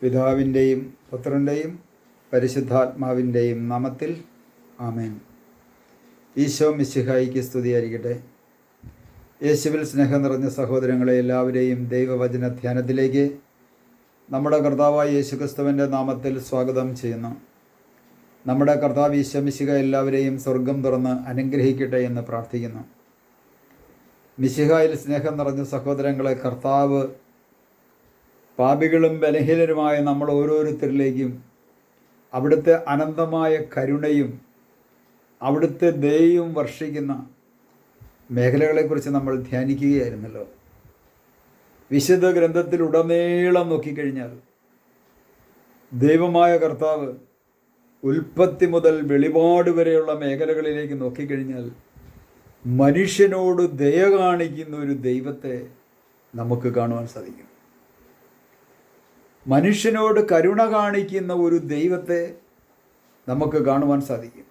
പിതാവിൻ്റെയും പുത്രൻ്റെയും പരിശുദ്ധാത്മാവിൻ്റെയും നാമത്തിൽ ആമേൻ. ഈശോ മിശിഹായിക്ക് സ്തുതിയായിരിക്കട്ടെ. യേശുവിൽ സ്നേഹം നിറഞ്ഞ സഹോദരങ്ങളെ എല്ലാവരെയും ദൈവവചന ധ്യാനത്തിലേക്ക് നമ്മുടെ കർത്താവായ യേശുക്രിസ്തുവിൻ്റെ നാമത്തിൽ സ്വാഗതം ചെയ്യുന്നു. നമ്മുടെ കർത്താവ് ഈശോ മിശിഹ എല്ലാവരെയും സ്വർഗം തുറന്ന് അനുഗ്രഹിക്കട്ടെ എന്ന് പ്രാർത്ഥിക്കുന്നു. മിശിഹായിൽ സ്നേഹം നിറഞ്ഞ സഹോദരങ്ങളെ, കർത്താവ് പാപികളും ബലഹീനരുമായ നമ്മൾ ഓരോരുത്തരിലേക്കും അവിടുത്തെ അനന്തമായ കരുണയും അവിടുത്തെ ദയയും വർഷിക്കുന്ന മേഖലകളെക്കുറിച്ച് നമ്മൾ ധ്യാനിക്കുകയായിരുന്നല്ലോ. വിശുദ്ധ ഗ്രന്ഥത്തിലുടനീളം നോക്കിക്കഴിഞ്ഞാൽ ദൈവമായ കർത്താവ് ഉൽപ്പത്തി മുതൽ വെളിപാട് വരെയുള്ള മേഖലകളിലേക്ക് നോക്കിക്കഴിഞ്ഞാൽ മനുഷ്യനോട് ദയ കാണിക്കുന്ന ഒരു ദൈവത്തെ നമുക്ക് കാണുവാൻ സാധിക്കും. മനുഷ്യനോട് കരുണ കാണിക്കുന്ന ഒരു ദൈവത്തെ നമുക്ക് കാണുവാൻ സാധിക്കും.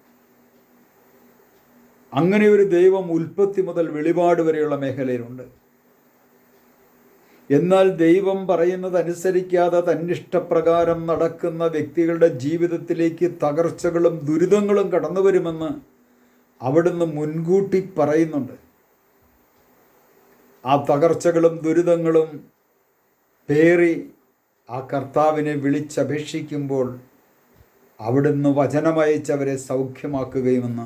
അങ്ങനെ ഒരു ദൈവം ഉൽപ്പത്തി മുതൽ വെളിപാട് വരെയുള്ള മേഖലയിലുണ്ട്. എന്നാൽ ദൈവം പറയുന്നതനുസരിക്കാതെ തന്നിഷ്ടപ്രകാരം നടക്കുന്ന വ്യക്തികളുടെ ജീവിതത്തിലേക്ക് തകർച്ചകളും ദുരിതങ്ങളും കടന്നു വരുമെന്ന് അവിടുന്ന് മുൻകൂട്ടി പറയുന്നുണ്ട്. ആ തകർച്ചകളും ദുരിതങ്ങളും പേറി ആ കർത്താവിനെ വിളിച്ചപേക്ഷിക്കുമ്പോൾ അവിടുന്ന് വചനമയച്ചവരെ സൗഖ്യമാക്കുകയുമെന്ന്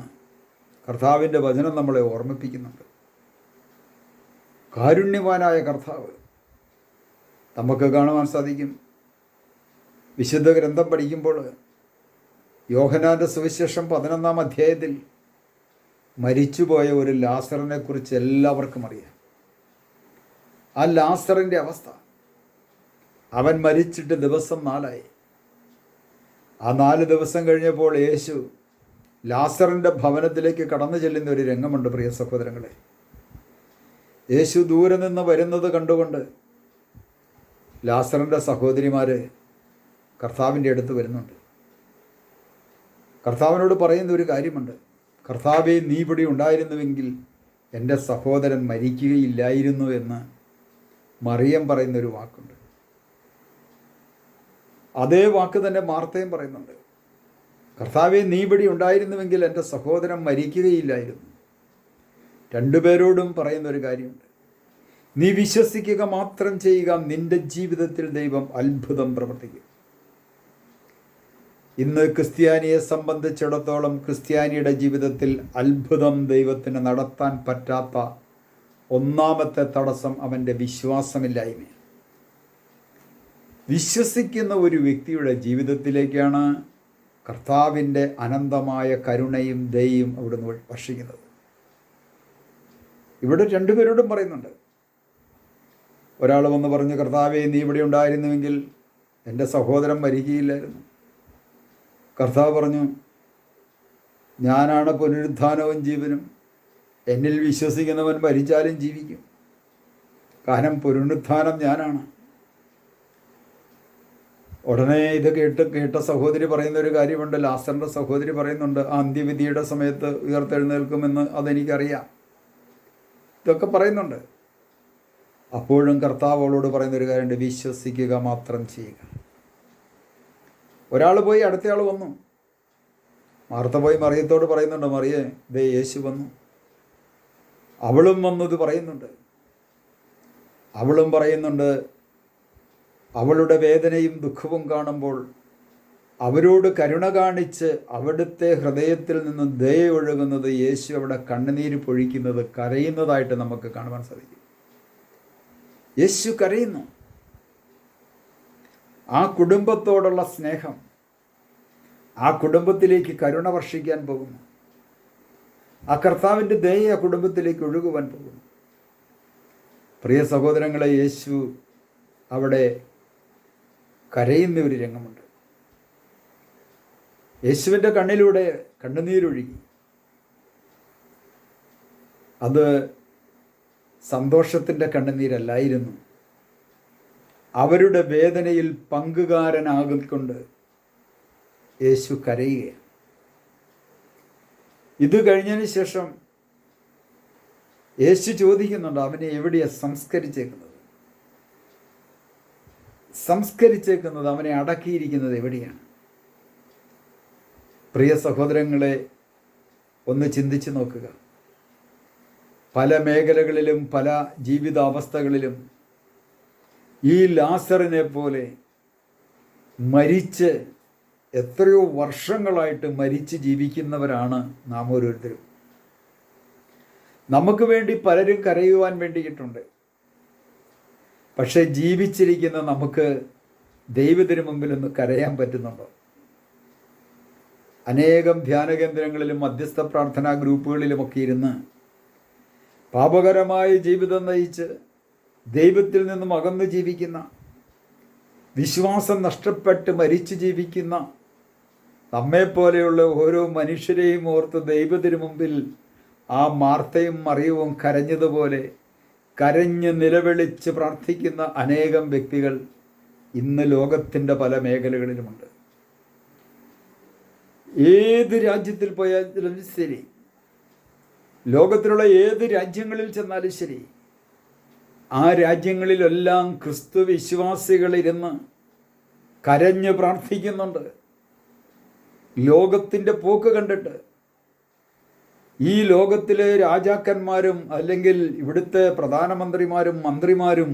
കർത്താവിൻ്റെ വചനം നമ്മളെ ഓർമ്മിപ്പിക്കുന്നുണ്ട്. കാരുണ്യവാനായ കർത്താവ് നമുക്ക് കാണുവാൻ സാധിക്കും. വിശുദ്ധ ഗ്രന്ഥം പഠിക്കുമ്പോൾ യോഹന്നാൻ്റെ സുവിശേഷം 11-ാം അധ്യായത്തിൽ മരിച്ചുപോയ ഒരു ലാസറിനെ കുറിച്ച് എല്ലാവർക്കും അറിയാം. ആ ലാസറിൻ്റെ അവസ്ഥ, അവൻ മരിച്ചിട്ട് ദിവസം 4 ആ 4 ദിവസം കഴിഞ്ഞപ്പോൾ യേശു ലാസറിൻ്റെ ഭവനത്തിലേക്ക് കടന്നു ചെല്ലുന്ന ഒരു രംഗമുണ്ട്. പ്രിയ സഹോദരങ്ങളെ, യേശു ദൂരെ നിന്ന് വരുന്നത് കണ്ടുകൊണ്ട് ലാസറിൻ്റെ സഹോദരിമാർ കർത്താവിൻ്റെ അടുത്ത് വരുന്നുണ്ട്. കർത്താവിനോട് പറയുന്ന ഒരു കാര്യമുണ്ട്: കർത്താവേ, നീ ഇവിടെ ഉണ്ടായിരുന്നുവെങ്കിൽ എൻ്റെ സഹോദരൻ മരിക്കുകയില്ലായിരുന്നു എന്ന് മറിയം പറയുന്നൊരു വാക്കുണ്ട്. അതേ വാക്ക് തന്നെ മാർത്തയും പറയുന്നുണ്ട്: കർത്താവേ, നീ ഇവിടെ ഉണ്ടായിരുന്നുവെങ്കിൽ എൻ്റെ സഹോദരൻ മരിക്കുകയില്ലായിരുന്നു. രണ്ടുപേരോടും പറയുന്നൊരു കാര്യമുണ്ട്: നീ വിശ്വസിക്കുക മാത്രം ചെയ്യുക, നിൻ്റെ ജീവിതത്തിൽ ദൈവം അത്ഭുതം പ്രവർത്തിക്കും. ഇന്ന് ക്രിസ്ത്യാനിയെ സംബന്ധിച്ചിടത്തോളം ക്രിസ്ത്യാനിയുടെ ജീവിതത്തിൽ അത്ഭുതം ദൈവത്തിന് നടത്താൻ പറ്റാത്ത ഒന്നാമത്തെ തടസ്സം അവൻ്റെ വിശ്വാസമില്ലായ്മയാണ്. വിശ്വസിക്കുന്ന ഒരു വ്യക്തിയുടെ ജീവിതത്തിലേക്കാണ് കർത്താവിൻ്റെ അനന്തമായ കരുണയും ദയയും അവിടുന്ന് വർഷിക്കുന്നത്. ഇവിടെ രണ്ടുപേരോടും പറയുന്നുണ്ട്. ഒരാൾ വന്ന് പറഞ്ഞു: കർത്താവേ, നീ ഇവിടെ ഉണ്ടായിരുന്നുവെങ്കിൽ എൻ്റെ സഹോദരൻ മരിക്കുകയില്ലായിരുന്നു. കർത്താവ് പറഞ്ഞു: ഞാനാണ് പുനരുത്ഥാനവും ജീവനും. എന്നിൽ വിശ്വസിക്കുന്നവൻ മരിച്ചാലും ജീവിക്കും. കാരണം പുനരുത്ഥാനം ഞാനാണ്. ഉടനെ ഇത് കേട്ട സഹോദരി പറയുന്ന ഒരു കാര്യമുണ്ട്. ലാസറിൻ്റെ സഹോദരി പറയുന്നുണ്ട്: അന്ത്യവിധിയുടെ സമയത്ത് ഉയർത്തെഴുന്നേൽക്കുമെന്ന് അതെനിക്കറിയാം. ഇതൊക്കെ പറയുന്നുണ്ട്. അപ്പോഴും കർത്താവ് അവളോട് പറയുന്നൊരു കാര്യമുണ്ട്: വിശ്വസിക്കുക മാത്രം ചെയ്യുക. ഒരാൾ പോയി അടുത്തയാൾ വന്നു. മാർത്ത പോയി മറിയത്തോട് പറയുന്നുണ്ട്: മറിയേ, ദേ യേശു വന്നു. അവളും വന്നത് പറയുന്നുണ്ട്. അവളും പറയുന്നുണ്ട്, അവളുടെ വേദനയും ദുഃഖവും കാണുമ്പോൾ അവരോട് കരുണ കാണിച്ച് അവിടുത്തെ ഹൃദയത്തിൽ നിന്ന് ദയ ഒഴുകുന്നത്, യേശു അവിടെ കണ്ണുനീര് പൊഴിക്കുന്നത്, കരയുന്നതായിട്ട് നമുക്ക് കാണുവാൻ സാധിക്കും. യേശു കരയുന്നു. ആ കുടുംബത്തോടുള്ള സ്നേഹം, ആ കുടുംബത്തിലേക്ക് കരുണ വർഷിക്കാൻ പോകുന്നു. ആ കർത്താവിൻ്റെ ദയ ആ കുടുംബത്തിലേക്ക് ഒഴുകുവാൻ പോകുന്നു. പ്രിയ സഹോദരങ്ങളെ, യേശു അവിടെ കരയുന്ന ഒരു രംഗമുണ്ട്. യേശുവിൻ്റെ കണ്ണിലൂടെ കണ്ണുനീരൊഴുകി. അത് സന്തോഷത്തിൻ്റെ കണ്ണുനീരല്ലായിരുന്നു. അവരുടെ വേദനയിൽ പങ്കുകാരനാകിക്കൊണ്ട് യേശു കരയുകയാണ്. ഇത് കഴിഞ്ഞതിന് ശേഷം യേശു ചോദിക്കുന്നുണ്ട്: അവനെ എവിടെയാണ് സംസ്കരിച്ചേക്കുന്നത്? സംസ്കരിച്ചേക്കുന്നത്, അവനെ അടക്കിയിരിക്കുന്നത് എവിടെയാണ്? പ്രിയ സഹോദരങ്ങളെ, ഒന്ന് ചിന്തിച്ച് നോക്കുക. പല മേഖലകളിലും പല ജീവിതാവസ്ഥകളിലും ഈ ലാസറിനെ പോലെ മരിച്ച് എത്രയോ വർഷങ്ങളായിട്ട് മരിച്ച് ജീവിക്കുന്നവരാണ് നാം ഓരോരുത്തരും. നമുക്ക് വേണ്ടി പലരും കരയുവാൻ വേണ്ടിയിട്ടുണ്ട്. പക്ഷേ ജീവിച്ചിരിക്കുന്ന നമുക്ക് ദൈവത്തിന് മുമ്പിൽ ഒന്ന് കരയാൻ പറ്റുന്നുണ്ടോ? അനേകം ധ്യാന കേന്ദ്രങ്ങളിലും മധ്യസ്ഥ പ്രാർത്ഥനാ ഗ്രൂപ്പുകളിലുമൊക്കെ ഇരുന്ന് പാപകരമായ ജീവിതം നയിച്ച് ദൈവത്തിൽ നിന്നും അകന്നു ജീവിക്കുന്ന, വിശ്വാസം നഷ്ടപ്പെട്ട് മരിച്ചു ജീവിക്കുന്ന നമ്മെപ്പോലെയുള്ള ഓരോ മനുഷ്യരെയും ഓർത്ത് ദൈവത്തിന് മുമ്പിൽ ആ മാർത്തയും മറിയവും കരഞ്ഞതുപോലെ കരഞ്ഞ് നിലവിളിച്ച് പ്രാർത്ഥിക്കുന്ന അനേകം വ്യക്തികൾ ഇന്ന് ലോകത്തിൻ്റെ പല മേഖലകളിലുമുണ്ട്. ഏത് രാജ്യത്തിൽ പോയാലും ശരി, ലോകത്തിലുള്ള ഏത് രാജ്യങ്ങളിൽ ചെന്നാലും ശരി, ആ രാജ്യങ്ങളിലെല്ലാം ക്രിസ്തു വിശ്വാസികളിരുന്ന് കരഞ്ഞ് പ്രാർത്ഥിക്കുന്നുണ്ട്. ലോകത്തിൻ്റെ പോക്ക് കണ്ടിട്ട് ഈ ലോകത്തിലെ രാജാക്കന്മാരും അല്ലെങ്കിൽ ഇവിടുത്തെ പ്രധാനമന്ത്രിമാരും മന്ത്രിമാരും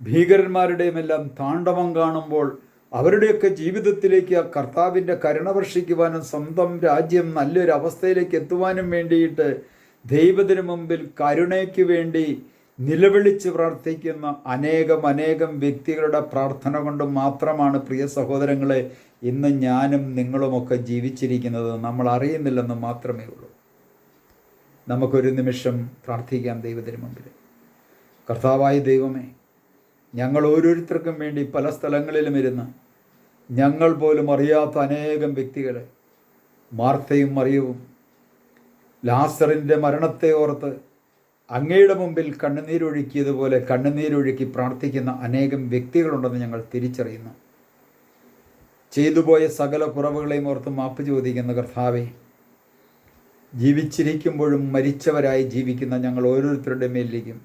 ഭീകരന്മാരുടെയും എല്ലാം താണ്ഡവം കാണുമ്പോൾ അവരുടെയൊക്കെ ജീവിതത്തിലേക്ക് ആ കർത്താവിൻ്റെ കരുണ വർഷിക്കുവാനും സ്വന്തം രാജ്യം നല്ലൊരു അവസ്ഥയിലേക്ക് എത്തുവാനും വേണ്ടിയിട്ട് ദൈവത്തിന് മുമ്പിൽ കരുണയ്ക്ക് വേണ്ടി നിലവിളിച്ച് പ്രാർത്ഥിക്കുന്ന അനേകം വ്യക്തികളുടെ പ്രാർത്ഥന കൊണ്ട് മാത്രമാണ് പ്രിയ സഹോദരങ്ങളെ ഇന്ന് ഞാനും നിങ്ങളുമൊക്കെ ജീവിച്ചിരിക്കുന്നത്. നമ്മൾ അറിയുന്നില്ലെന്ന് മാത്രമേ ഉള്ളൂ. നമുക്കൊരു നിമിഷം പ്രാർത്ഥിക്കാം ദൈവത്തിന് മുമ്പിൽ. കർത്താവായ ദൈവമേ, ഞങ്ങൾ ഓരോരുത്തർക്കും വേണ്ടി പല സ്ഥലങ്ങളിലും ഇരുന്ന് ഞങ്ങൾ പോലും അറിയാത്ത അനേകം വ്യക്തികളെ, മാർത്തയും മറിയവും ലാസറിൻ്റെ മരണത്തെ ഓർത്ത് അങ്ങയുടെ മുമ്പിൽ കണ്ണുനീരൊഴുക്കിയതുപോലെ കണ്ണുനീരൊഴുക്കി പ്രാർത്ഥിക്കുന്ന അനേകം വ്യക്തികളുണ്ടെന്ന് ഞങ്ങൾ തിരിച്ചറിയുന്നു. ചെയ്തുപോയ സകല കുറവുകളെയും ഓർത്ത് മാപ്പ് ചോദിക്കുന്ന കർത്താവേ, ജീവിച്ചിരിക്കുമ്പോഴും മരിച്ചവരായി ജീവിക്കുന്ന ഞങ്ങൾ ഓരോരുത്തരുടെ മേലിലേക്കും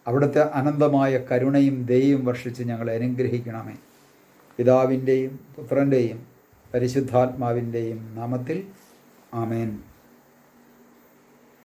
അവിടുത്തെ അനന്തമായ കരുണയും ദയയും വർഷിച്ച് ഞങ്ങളെ അനുഗ്രഹിക്കണമേ. പിതാവിൻ്റെയും പുത്രൻ്റെയും പരിശുദ്ധാത്മാവിൻ്റെയും നാമത്തിൽ ആമേൻ.